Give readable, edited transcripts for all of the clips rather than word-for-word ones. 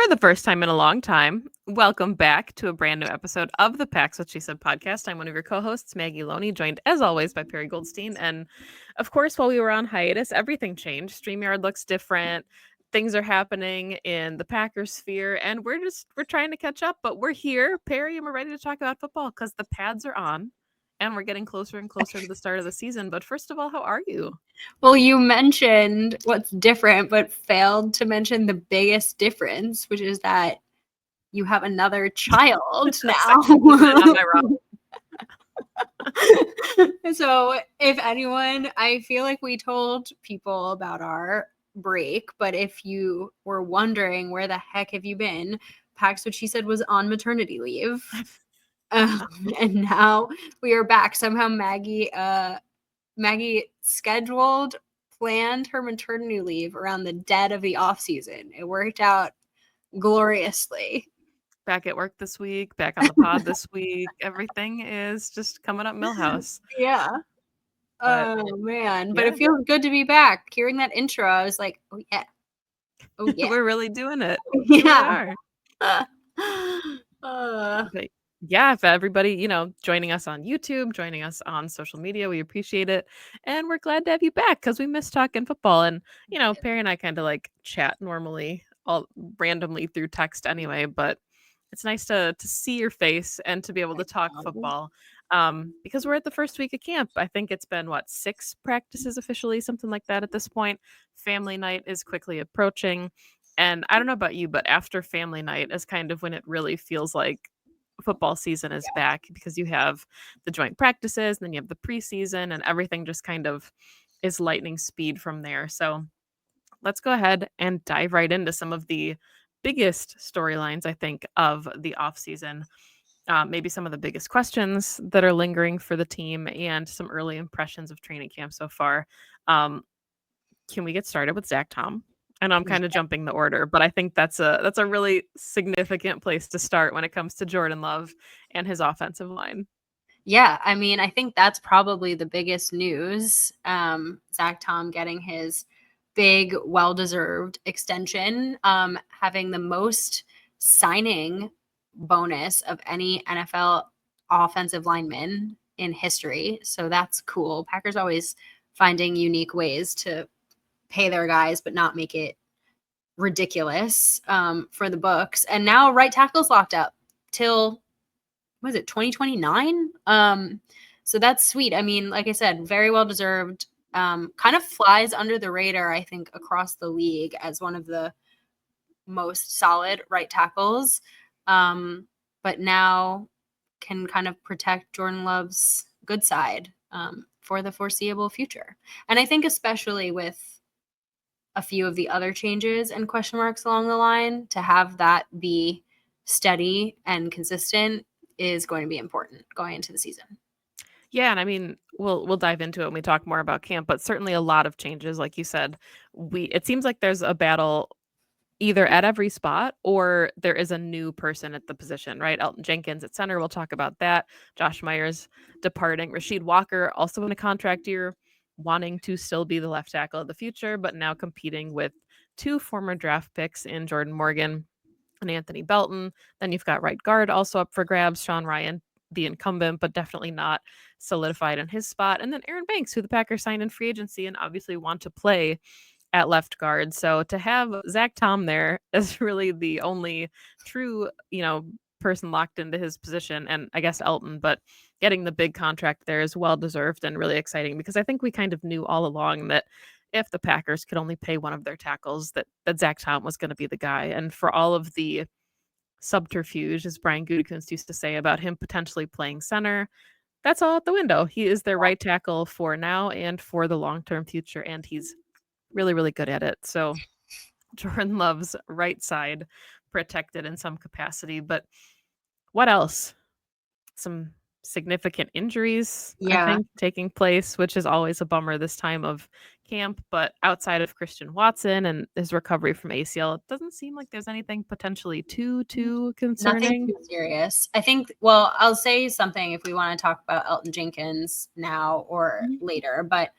the first time in a long time, welcome back to a brand new episode of the Pax What She Said podcast. I'm one of your co-hosts, Maggie Loney, joined as always by Perri Goldstein. And of course, while we were on hiatus, everything changed. StreamYard looks different. Things are happening in the Packers sphere, and we're trying to catch up, but we're here, Perri, and we're ready to talk about football because the pads are on and we're getting closer and closer to the start of the season. But first of all, how are you? Well, you mentioned what's different, but failed to mention the biggest difference, which is that you have another child now. So if anyone, I feel like we told people about our break, but if you were wondering where the heck have you been, Pax What She Said was on maternity leave. And now we are back. Somehow Maggie planned her maternity leave around the dead of the off season. It worked out gloriously. Back at work this week, back on the pod this week. Everything is just coming up Millhouse. Yeah. Oh man. But it feels good to be back. Hearing that intro, I was like, oh yeah. Oh yeah. We're really doing it. Yeah. Yeah, for everybody, joining us on YouTube, joining us on social media, we appreciate it. And we're glad to have you back because we miss talking football. And, Perri and I kind of like chat normally, all randomly through text anyway, but it's nice to see your face and to be able to talk football because we're at the first week of camp. I think it's been, 6 practices officially, something like that at this point. Family night is quickly approaching. And I don't know about you, but after family night is kind of when it really feels like football season is back because you have the joint practices and then you have the preseason and everything just kind of is lightning speed from there. So let's go ahead and dive right into some of the biggest storylines, I think, of the offseason. Maybe some of the biggest questions that are lingering for the team and some early impressions of training camp so far. Can we get started with Zach Tom? And I'm kind of jumping the order, but I think that's a really significant place to start when it comes to Jordan Love and his offensive line. Yeah, I mean, I think that's probably the biggest news. Zach Tom getting his big, well-deserved extension, having the most signing bonus of any NFL offensive lineman in history. So that's cool. Packers always finding unique ways to pay their guys, but not make it ridiculous for the books. And now right tackle's locked up till, what is it, 2029? So that's sweet. I mean, like I said, very well deserved. Kind of flies under the radar, I think, across the league as one of the most solid right tackles. But now can kind of protect Jordan Love's good side for the foreseeable future. And I think especially with a few of the other changes and question marks along the line, to have that be steady and consistent is going to be important going into the season. Yeah, and I mean, we'll dive into it when we talk more about camp, but certainly a lot of changes, like you said. It seems like there's a battle either at every spot or there is a new person at the position, right? Elton Jenkins at center, we'll talk about that. Josh Myers departing. Rasheed Walker also in a contract year, wanting to still be the left tackle of the future, but now competing with 2 former draft picks in Jordan Morgan and Anthony Belton. Then you've got right guard also up for grabs, Sean Ryan, the incumbent, but definitely not solidified in his spot. And then Aaron Banks, who the Packers signed in free agency and obviously want to play at left guard. So to have Zach Tom there is really the only true, person locked into his position, and I guess Elton, but getting the big contract there is well deserved and really exciting because I think we kind of knew all along that if the Packers could only pay one of their tackles, that Zach Tom was going to be the guy. And for all of the subterfuge, as Brian Gutekunst used to say, about him potentially playing center, that's all out the window. He is their right tackle for now and for the long-term future, and he's really, really good at it. So Jordan Love's right side protected in some capacity. But what else? Some significant injuries, I think, taking place, which is always a bummer this time of camp. But outside of Christian Watson and his recovery from ACL, it doesn't seem like there's anything potentially too concerning. Nothing too serious. I think, well, I'll say something if we want to talk about Elton Jenkins now or later, but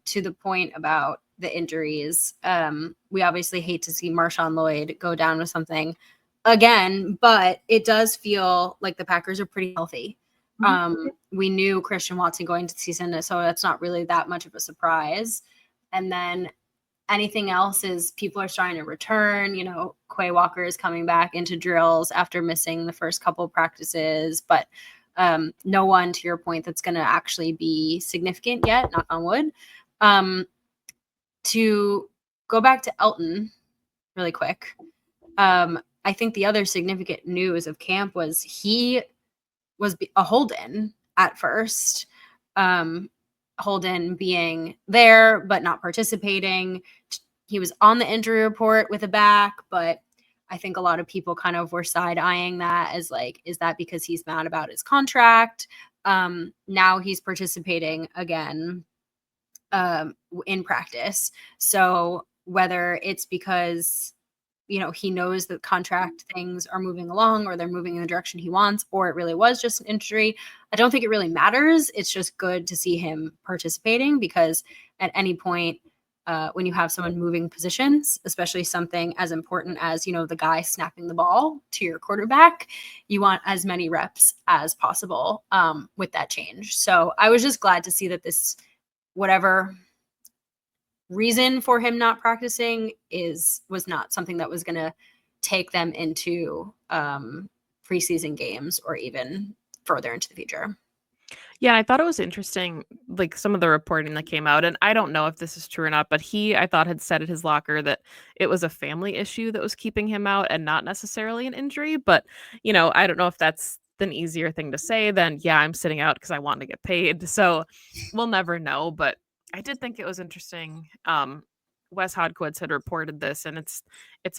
to the point about the injuries. We obviously hate to see Marshawn Lloyd go down with something again, but it does feel like the Packers are pretty healthy. We knew Christian Watson going into the season, so that's not really that much of a surprise. And then anything else is people are starting to return. You know, Quay Walker is coming back into drills after missing the first couple of practices, but no one, to your point, that's going to actually be significant yet, knock on wood. To go back to Elton really quick, I think the other significant news of camp was he was a hold-in at first. Holden being there but not participating. He was on the injury report with a back, but I think a lot of people kind of were side-eyeing that as like, is that because he's mad about his contract? Now he's participating again in practice. So whether it's because he knows that contract things are moving along or they're moving in the direction he wants, or it really was just an injury, I don't think it really matters. It's just good to see him participating, because at any point when you have someone moving positions, especially something as important as, the guy snapping the ball to your quarterback, you want as many reps as possible with that change. So I was just glad to see that this, whatever reason for him not practicing was not something that was going to take them into preseason games or even further into the future. Yeah, I thought it was interesting, like some of the reporting that came out, and I don't know if this is true or not, but I thought, had said at his locker that it was a family issue that was keeping him out and not necessarily an injury. But, I don't know if that's an easier thing to say than, yeah, I'm sitting out because I want to get paid. So we'll never know. But I did think it was interesting. Wes Hodkiewicz had reported this, and it's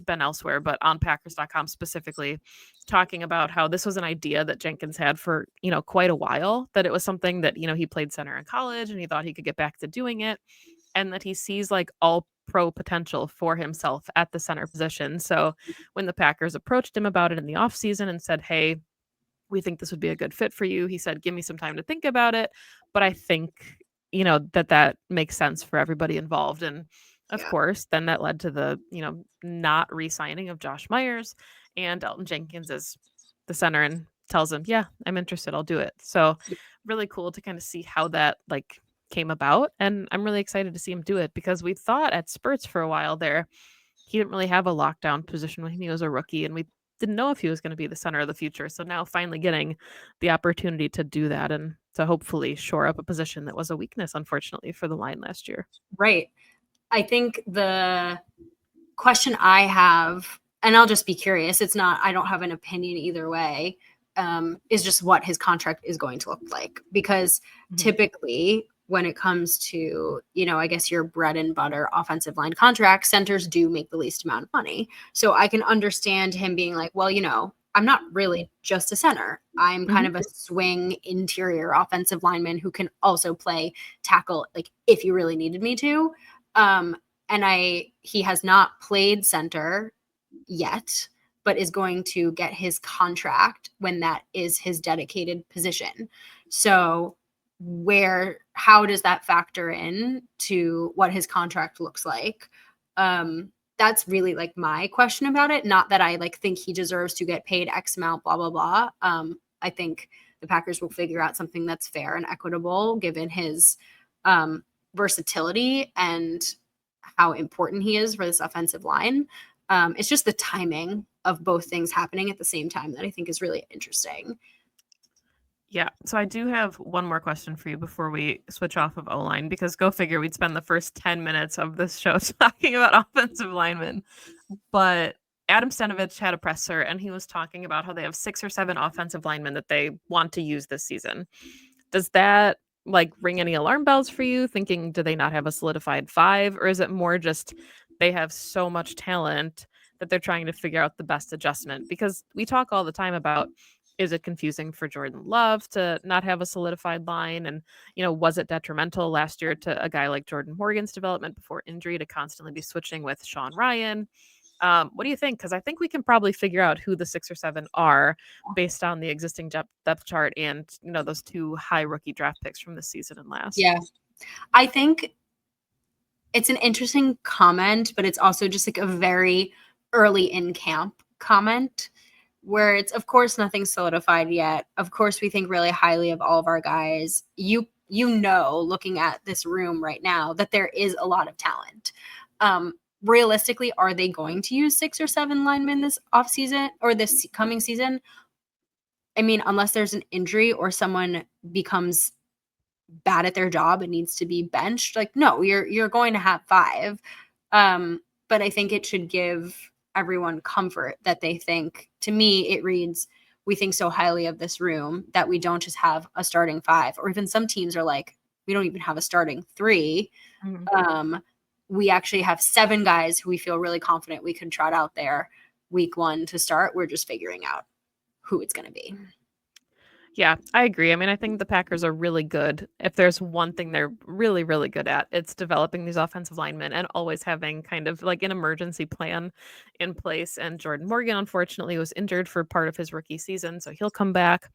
been elsewhere, but on Packers.com specifically, talking about how this was an idea that Jenkins had for, quite a while, that it was something that, he played center in college and he thought he could get back to doing it, and that he sees like all pro potential for himself at the center position. So when the Packers approached him about it in the offseason and said, hey, we think this would be a good fit for you, he said, give me some time to think about it. But I think, that makes sense for everybody involved. And of course, then that led to the, not re-signing of Josh Myers, and Elton Jenkins is the center and tells him, yeah, I'm interested, I'll do it. So really cool to kind of see how that like came about. And I'm really excited to see him do it, because we thought at spurts for a while there, he didn't really have a lockdown position when he was a rookie, and we didn't know if he was going to be the center of the future. So now finally getting the opportunity to do that and to hopefully shore up a position that was a weakness, unfortunately, for the line last year. Right. I think the question I have, and I'll just be curious, I don't have an opinion either way, is just what his contract is going to look like. Because typically when it comes to, I guess your bread and butter offensive line contract, centers do make the least amount of money. So I can understand him being like, well, I'm not really just a center. I'm kind of a swing interior offensive lineman who can also play tackle, like if you really needed me to. He has not played center yet, but is going to get his contract when that is his dedicated position. So how does that factor in to what his contract looks like? That's really like my question about it. Not that I like think he deserves to get paid X amount, blah, blah, blah. I think the Packers will figure out something that's fair and equitable given his versatility and how important he is for this offensive line. It's just the timing of both things happening at the same time that I think is really interesting. Yeah. So I do have one more question for you before we switch off of O-line, because go figure, we'd spend the first 10 minutes of this show talking about offensive linemen. But Adam Stenavich had a presser, and he was talking about how they have 6 or 7 offensive linemen that they want to use this season. Does that like ring any alarm bells for you, thinking, do they not have a solidified 5? Or is it more just they have so much talent that they're trying to figure out the best adjustment? Because we talk all the time about, is it confusing for Jordan Love to not have a solidified line? And, was it detrimental last year to a guy like Jordan Morgan's development before injury to constantly be switching with Sean Ryan? What do you think? Because I think we can probably figure out who the 6 or 7 are based on the existing depth chart and, those 2 high rookie draft picks from this season and last. Yeah. I think it's an interesting comment, but it's also just like a very early in camp comment where it's, of course, nothing solidified yet. Of course, we think really highly of all of our guys. You know, looking at this room right now, that there is a lot of talent. Realistically, are they going to use 6 or 7 linemen this offseason or this coming season? I mean, unless there's an injury or someone becomes bad at their job and needs to be benched, like, no, you're going to have 5. But I think it should give everyone comfort that they think, to me, it reads, we think so highly of this room that we don't just have a starting 5, or even some teams are like, we don't even have a starting 3. We actually have 7 guys who we feel really confident we could trot out there week 1 to start. We're just figuring out who it's going to be. Yeah, I agree. I mean, I think the Packers are really good. If there's one thing they're really, really good at, it's developing these offensive linemen and always having kind of like an emergency plan in place. And Jordan Morgan, unfortunately, was injured for part of his rookie season, so he'll come back.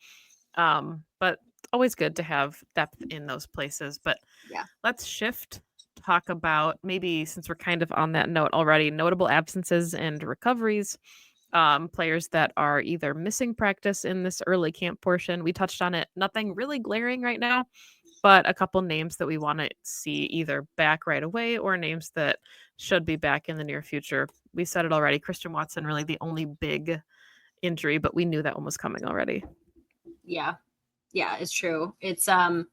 But always good to have depth in those places. But Yeah. let's shift, talk about, maybe since we're kind of on that note already, notable absences and recoveries. Players that are either missing practice in this early camp portion. We touched on it. Nothing really glaring right now, but a couple names that we want to see either back right away or names that should be back in the near future. We said it already. Christian Watson, really the only big injury, but we knew that one was coming already. Yeah. Yeah, it's true. It's I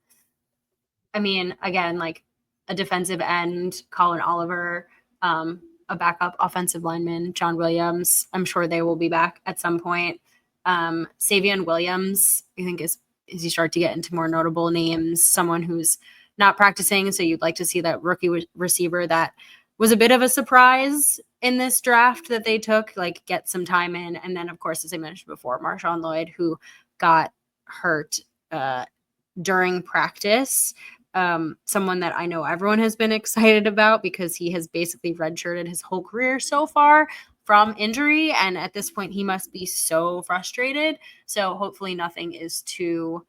mean, again, like a defensive end, Colin Oliver, a backup offensive lineman, John Williams. I'm sure they will be back at some point. Savion Williams, I think, is as you start to get into more notable names, someone who's not practicing. So you'd like to see that rookie receiver that was a bit of a surprise in this draft that they took, like, get some time in. And then, of course, as I mentioned before, Marshawn Lloyd, who got hurt during practice. Someone that I know everyone has been excited about because he has basically redshirted his whole career so far from injury. And at this point, he must be so frustrated. So hopefully nothing is too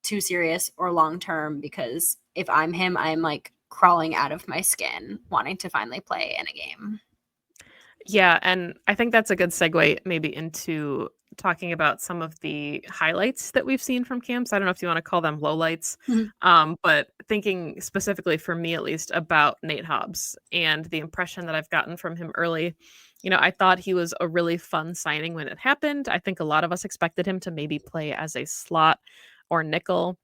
serious or long-term, because if I'm him, I'm like crawling out of my skin wanting to finally play in a game. Yeah, and I think that's a good segue maybe into talking about some of the highlights that we've seen from camps. I don't know if you want to call them lowlights, Mhm. but thinking specifically for me at least about Nate Hobbs and the impression that I've gotten from him early. I thought he was a really fun signing when it happened. I think a lot of us expected him to maybe play as a slot or nickel.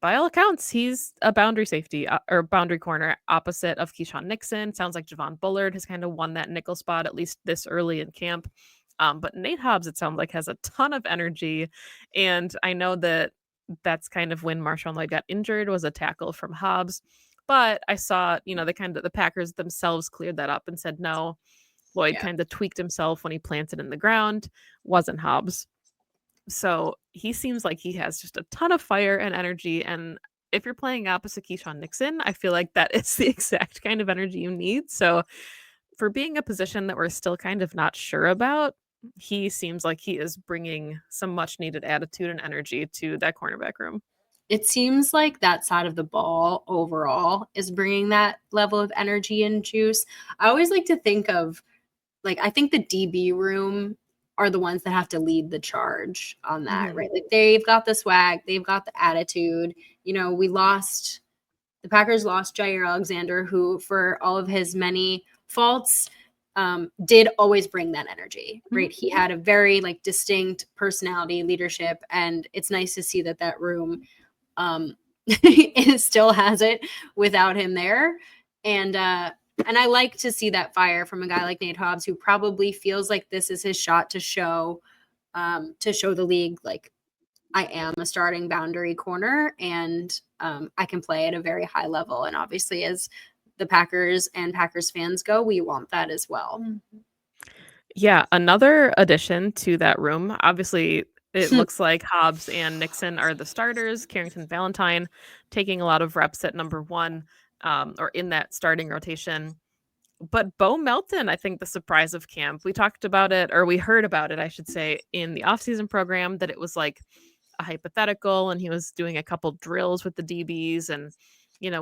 By all accounts, he's a boundary safety or boundary corner opposite of Keyshawn Nixon. Sounds like Javon Bullard has kind of won that nickel spot, at least this early in camp. But Nate Hobbs, it sounds like, has a ton of energy. And I know that that's kind of when Marshawn Lloyd got injured, was a tackle from Hobbs. But I saw, the Packers themselves cleared that up and said, no, Lloyd Yeah. kind of tweaked himself when he planted in the ground, wasn't Hobbs. So he seems like he has just a ton of fire and energy. And if you're playing opposite Keyshawn Nixon, I feel like that is the exact kind of energy you need. So for being a position that we're still kind of not sure about, he seems like he is bringing some much needed attitude and energy to that cornerback room. It seems like that side of the ball overall is bringing that level of energy and juice. I always like to think of, like, I think the DB room are the ones that have to lead the charge on that, right? Like, they've got the swag, they've got the attitude. The Packers lost Jair Alexander, who, for all of his many faults, did always bring that energy, right? He had a very distinct personality, leadership, and it's nice to see that room it still has it without him there. And I like to see that fire from a guy like Nate Hobbs, who probably feels like this is his shot to show the league, like, I am a starting boundary corner, and I can play at a very high level. And obviously, as the Packers and Packers fans go, we want that as well. Yeah, another addition to that room. Obviously, it looks like Hobbs and Nixon are the starters. Carrington Valentine taking a lot of reps at number 1, or in that starting rotation. But Bo Melton, I think the surprise of camp. We talked about it, or we heard about it, I should say, in the offseason program, that it was like a hypothetical and he was doing a couple drills with the DBs and,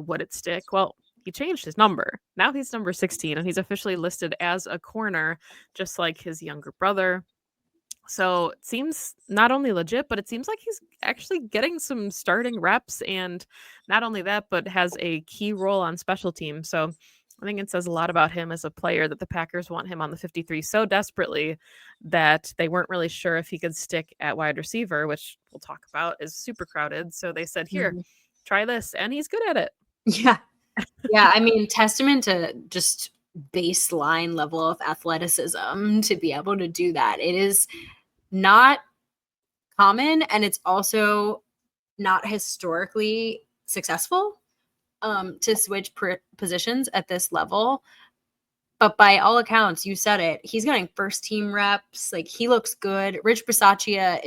would it stick? Well, he changed his number. Now he's number 16, and he's officially listed as a corner, just like his younger brother. So it seems not only legit, but it seems like he's actually getting some starting reps. And not only that, but has a key role on special teams. So I think it says a lot about him as a player that the Packers want him on the 53 so desperately that they weren't really sure if he could stick at wide receiver, which we'll talk about is super crowded. So they said, here, Mhm. try this. And he's good at it. Yeah. Yeah. I mean, testament to just baseline level of athleticism to be able to do that. It is not common, and it's also not historically successful to switch positions at this level. But by all accounts, you said it, he's getting first team reps. Like, he looks good. Rich Bisaccia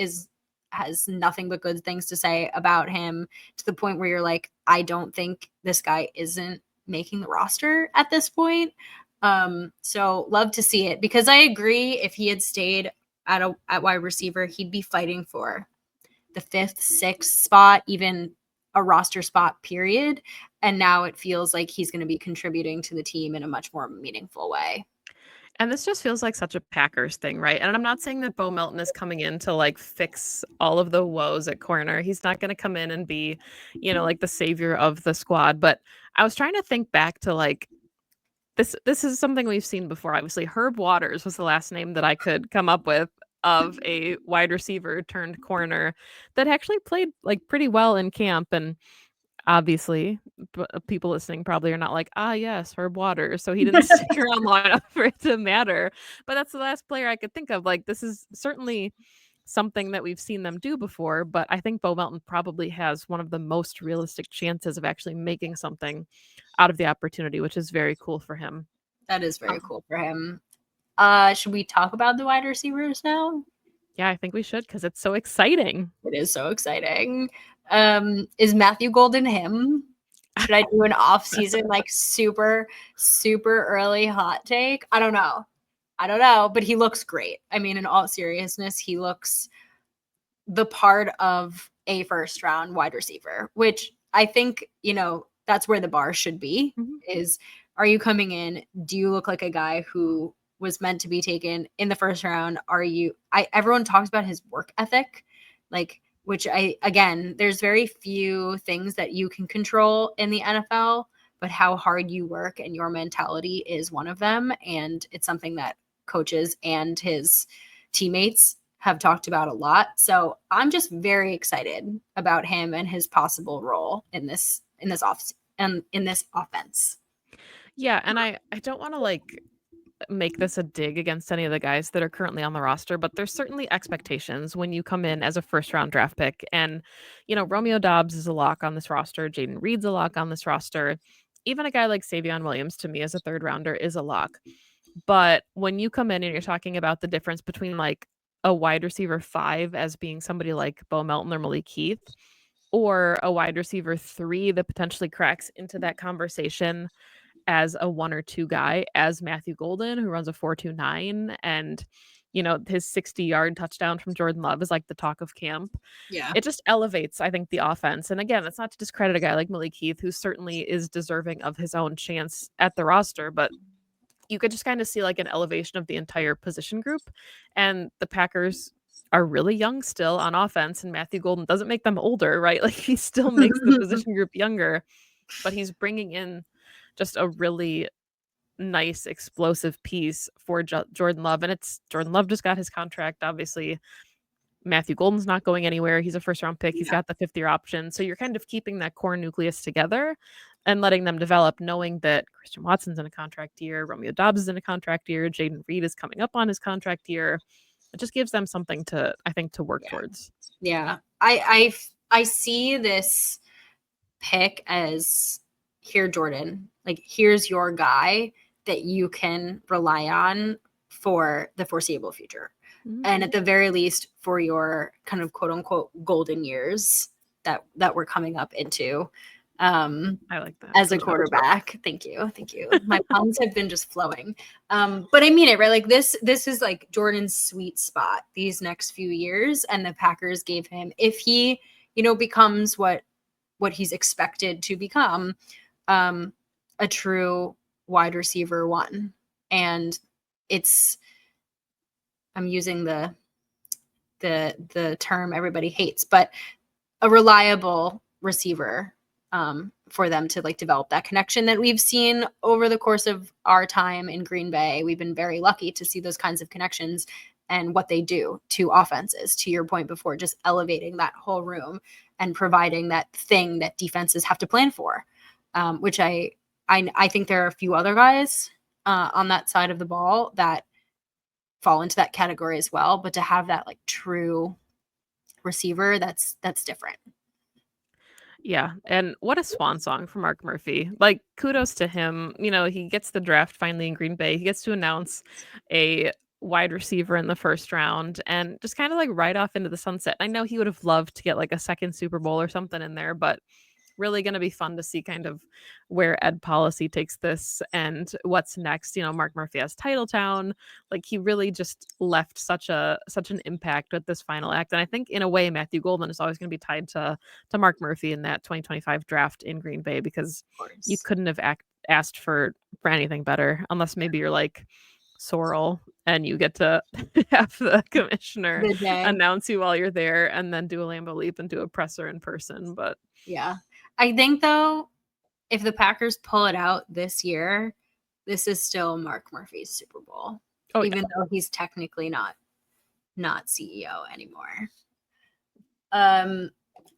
has nothing but good things to say about him, to the point where you're like, I don't think this guy isn't making the roster at this point. So love to see it, because I agree, if he had stayed at wide receiver, he'd be fighting for the 5th, 6th spot, even a roster spot, period. And now it feels like he's going to be contributing to the team in a much more meaningful way. And this just feels like such a Packers thing, right? And I'm not saying that Bo Melton is coming in to like fix all of the woes at corner. He's not going to come in and be, like the savior of the squad. But I was trying to think back to like this is something we've seen before. Obviously, Herb Waters was the last name that I could come up with of a wide receiver turned corner that actually played like pretty well in camp. And obviously, people listening probably are not like, ah, yes, Herb Waters. So he didn't stick around long enough for it to matter. But that's the last player I could think of. Like, this is certainly something that we've seen them do before. But I think Bo Melton probably has one of the most realistic chances of actually making something out of the opportunity, which is very cool for him. That is very cool for him. Should we talk about the wide receivers now? Yeah, I think we should, because it's so exciting. It is so exciting. Is Matthew Golden him? Should I do an off-season, like, super, super early hot take? I don't know, but he looks great. I mean, in all seriousness, he looks the part of a first-round wide receiver, which I think, that's where the bar should be. Mhm. Is, are you coming in? Do you look like a guy who was meant to be taken in the first round? Everyone talks about his work ethic, like, which again, there's very few things that you can control in the NFL, but how hard you work and your mentality is one of them. And it's something that coaches and his teammates have talked about a lot. So I'm just very excited about him and his possible role in this offense. Yeah, and I don't want to like make this a dig against any of the guys that are currently on the roster, but there's certainly expectations when you come in as a first round draft pick. And, Romeo Dobbs is a lock on this roster. Jaden Reed's a lock on this roster. Even a guy like Savion Williams, to me, as a third rounder, is a lock. But when you come in and you're talking about the difference between like a wide receiver 5 as being somebody like Bo Melton or Malik Heath, or a wide receiver 3 that potentially cracks into that conversation as a 1 or 2 guy, as Matthew Golden, who runs a 4.29, and his 60-yard touchdown from Jordan Love is like the talk of camp. Yeah. It just elevates, I think, the offense. And again, it's not to discredit a guy like Malik Heath, who certainly is deserving of his own chance at the roster, but you could just kind of see like an elevation of the entire position group. And the Packers are really young still on offense, and Matthew Golden doesn't make them older, right? Like, he still makes the position group younger, but he's bringing in just a really nice explosive piece for Jordan Love. And it's Jordan Love just got his contract. Obviously, Matthew Golden's not going anywhere. He's a first round pick. He's got the 5th-year option. So you're kind of keeping that core nucleus together and letting them develop, knowing that Christian Watson's in a contract year, Romeo Dobbs is in a contract year, Jaden Reed is coming up on his contract year. It just gives them something to, I think, to work towards. Yeah. I see this pick as, here, Jordan, like, here's your guy that you can rely on for the foreseeable future. Mhm. And at the very least, for your kind of quote unquote golden years that we're coming up into. I like that. As a quarterback. Thank you. My puns have been just flowing. But I mean it, right? Like, this is like Jordan's sweet spot these next few years. And the Packers gave him, if he, becomes what he's expected to become, a true wide receiver one. And I'm using the term everybody hates, but a reliable receiver for them to like develop that connection that we've seen over the course of our time in Green Bay. We've been very lucky to see those kinds of connections and what they do to offenses, to your point before, just elevating that whole room and providing that thing that defenses have to plan for, which I think there are a few other guys on that side of the ball that fall into that category as well. But to have that like true receiver, that's different. Yeah, and what a swan song for Mark Murphy. Like, kudos to him. You know, he gets the draft finally in Green Bay. He gets to announce a wide receiver in the first round and just kind of like ride off into the sunset. I know he would have loved to get like a second Super Bowl or something in there, but really going to be fun to see kind of where ed policy takes this and what's next. You know, Mark Murphy has Titletown. Like, he really just left such an impact with this final act. And I think in a way Matthew Goldman is always going to be tied to Mark Murphy in that 2025 draft in Green Bay, because you couldn't have asked for anything better, unless maybe you're like Sorrel and you get to have the commissioner announce you while you're there and then do a Lambeau leap and do a presser in person. But yeah, I think though, if the Packers pull it out this year, this is still Mark Murphy's Super Bowl, even though he's technically not CEO anymore.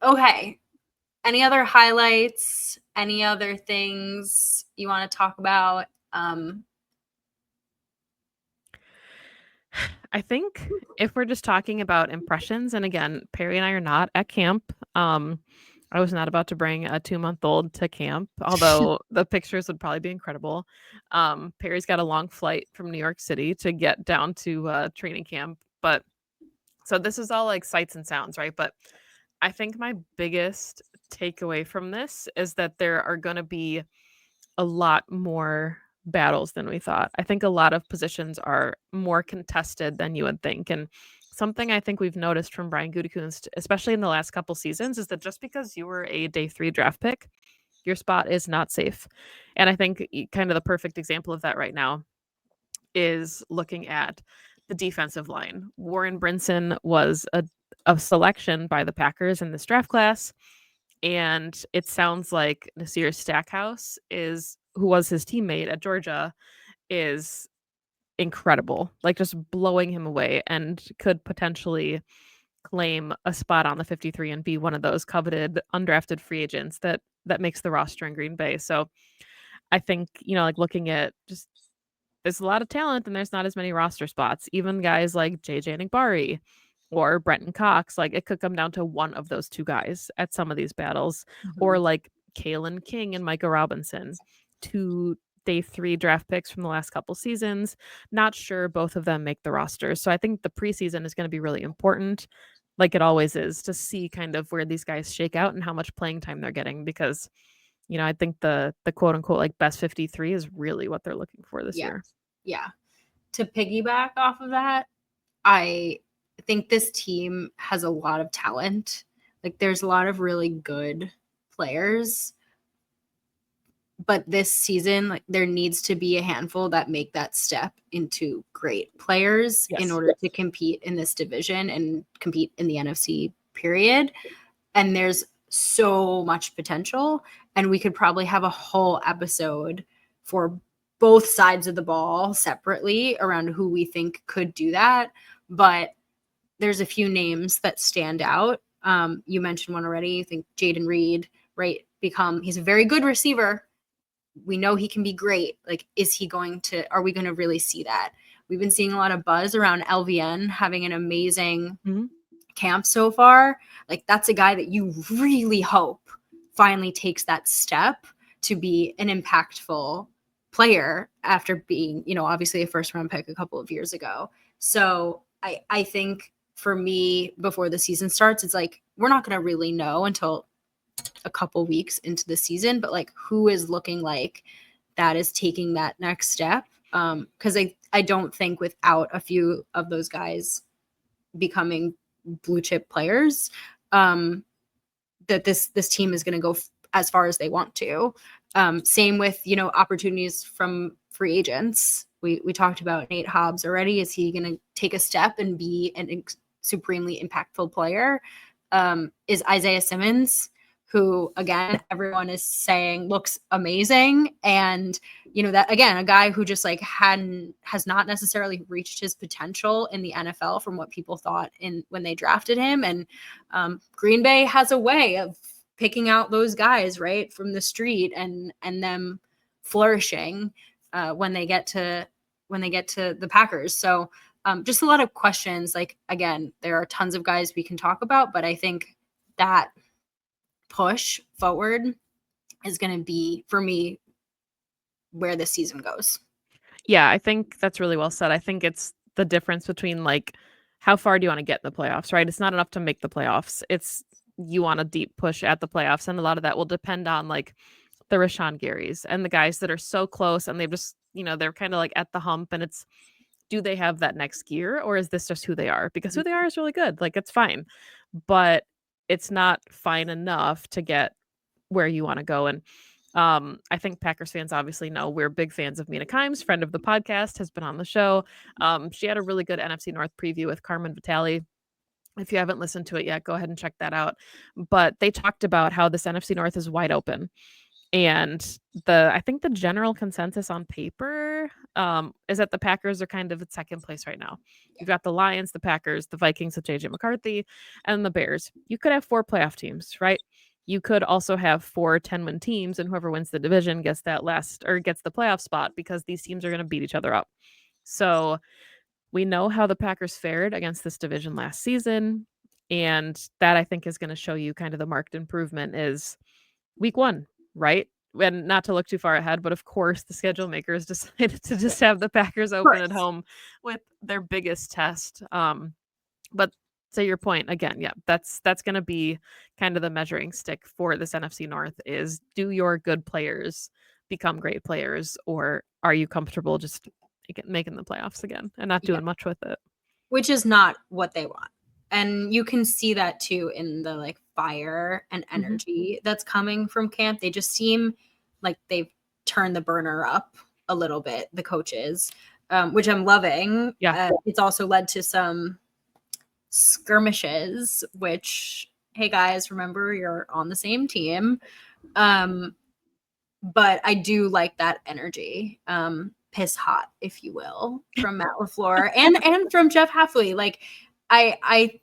Okay. Any other highlights? Any other things you want to talk about? I think if we're just talking about impressions, and again, Perri and I are not at camp. I was not about to bring a 2-month-old to camp, although the pictures would probably be incredible. Perri's got a long flight from New York City to get down to training camp. But so this is all like sights and sounds, right? But I think my biggest takeaway from this is that there are going to be a lot more battles than we thought. I think a lot of positions are more contested than you would think. And something I think we've noticed from Brian Gutekunst, especially in the last couple seasons, is that just because you were a day 3 draft pick, your spot is not safe. And I think kind of the perfect example of that right now is looking at the defensive line. Warren Brinson was a selection by the Packers in this draft class. And it sounds like Nasir Stackhouse who was his teammate at Georgia, is incredible, like just blowing him away, and could potentially claim a spot on the 53 and be one of those coveted undrafted free agents that makes the roster in Green Bay. So I think, you know, like looking at just, there's a lot of talent and there's not as many roster spots. Even guys like JJ Nigbari or Brenton Cox, like it could come down to one of those two guys at some of these battles, or like Kalen King and Micah Robinson, 2 day 3 draft picks from the last couple seasons. Not sure both of them make the roster. So I think the preseason is going to be really important, like it always is, to see kind of where these guys shake out and how much playing time they're getting, because you know, I think the quote unquote like best 53 is really what they're looking for this year. Yeah. To piggyback off of that, I think this team has a lot of talent. Like there's a lot of really good players. But this season, like there needs to be a handful that make that step into great players in order to compete in this division and compete in the NFC period. And there's so much potential. And we could probably have a whole episode for both sides of the ball separately around who we think could do that. But there's a few names that stand out. You mentioned one already. I think Jaden Reed, right? He's a very good receiver. We know he can be great. Like, are we going to really see that? We've been seeing a lot of buzz around LVN having an amazing camp so far. Like, that's a guy that you really hope finally takes that step to be an impactful player after being, you know, obviously a first round pick a couple of years ago. So I think for me, before the season starts, it's like, we're not going to really know until a couple weeks into the season, but like who is looking like that is taking that next step. Cause I don't think without a few of those guys becoming blue chip players, that this team is going to go as far as they want to. Same with, opportunities from free agents. We talked about Nate Hobbs already. Is he going to take a step and be an supremely impactful player? Is Isaiah Simmons, who again everyone is saying looks amazing, and that again a guy who just like has not necessarily reached his potential in the NFL from what people thought in when they drafted him, and Green Bay has a way of picking out those guys right from the street and them flourishing when they get to the Packers. So just a lot of questions. Like again, there are tons of guys we can talk about, but I think that push forward is going to be for me where this season goes. Yeah, I think that's really well said. I think it's the difference between like how far do you want to get in the playoffs, right? It's not enough to make the playoffs. It's you want a deep push at the playoffs, and a lot of that will depend on like the Rashawn Garys and the guys that are so close and they've just, they're kind of like at the hump, and it's do they have that next gear, or is this just who they are? Because who they are is really good. Like it's fine, but it's not fine enough to get where you want to go. And I think Packers fans obviously know we're big fans of Mina Kimes, friend of the podcast, has been on the show. She had a really good NFC North preview with Carmen Vitale. If you haven't listened to it yet, go ahead and check that out. But they talked about how this NFC North is wide open. And I think the general consensus on paper is that the Packers are kind of at second place right now. You've got the Lions, the Packers, the Vikings with JJ McCarthy, and the Bears. You could have 4 playoff teams, right? You could also have 4 10-win teams, and whoever wins the division gets that last or gets the playoff spot because these teams are going to beat each other up. So we know how the Packers fared against this division last season, and that I think is going to show you kind of the marked improvement is week 1, right? And not to look too far ahead, but of course the schedule makers decided to just have the Packers open at home with their biggest test. But to your point again, yeah, that's going to be kind of the measuring stick for this NFC North is do your good players become great players, or are you comfortable just making the playoffs again and not doing much with it? Which is not what they want. And you can see that too in the like fire and energy that's coming from camp. They just seem like they've turned the burner up a little bit, the coaches, which I'm loving. Yeah. It's also led to some skirmishes, which, hey guys, remember you're on the same team. But I do like that energy. Piss hot, if you will, from Matt LaFleur and from Jeff Hafley. Like I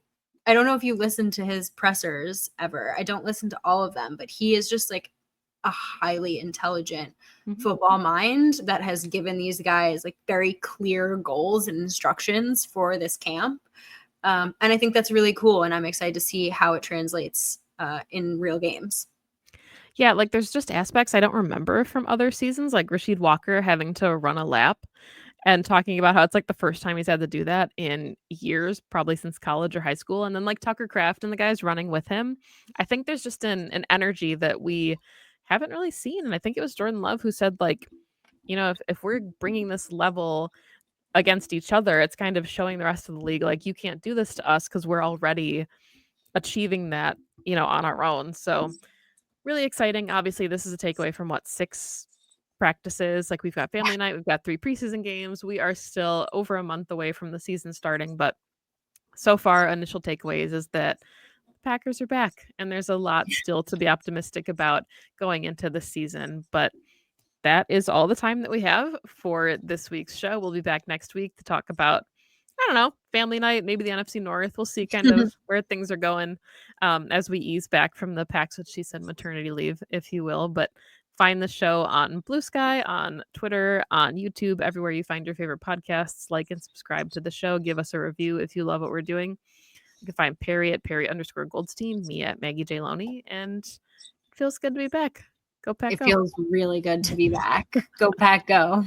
don't know if you listen to his pressers ever. I don't listen to all of them, but he is just like a highly intelligent football mind that has given these guys like very clear goals and instructions for this camp. And I think that's really cool. And I'm excited to see how it translates in real games. Yeah, like there's just aspects I don't remember from other seasons, like Rasheed Walker having to run a lap and talking about how it's like the first time he's had to do that in years, probably since college or high school. And then like Tucker Kraft and the guys running with him. I think there's just an energy that we haven't really seen. And I think it was Jordan Love who said like, if we're bringing this level against each other, it's kind of showing the rest of the league like you can't do this to us because we're already achieving that, on our own. So really exciting. Obviously, this is a takeaway from 6 practices. Like we've got family night, we've got 3 preseason games. We are still over a month away from the season starting, but so far, initial takeaways is that the Packers are back, and there's a lot still to be optimistic about going into the season. But that is all the time that we have for this week's show. We'll be back next week to talk about, I don't know, family night, maybe the NFC North. We'll see kind of where things are going as we ease back from the Pax, which she said maternity leave, if you will. But find the show on Blue Sky, on Twitter, on YouTube, everywhere you find your favorite podcasts. Like and subscribe to the show. Give us a review if you love what we're doing. You can find Perri at Perri_Goldstein, me at Maggie J. Loney, and it feels good to be back. Go Pack, It go. feels really good to be back. Go Pack, go.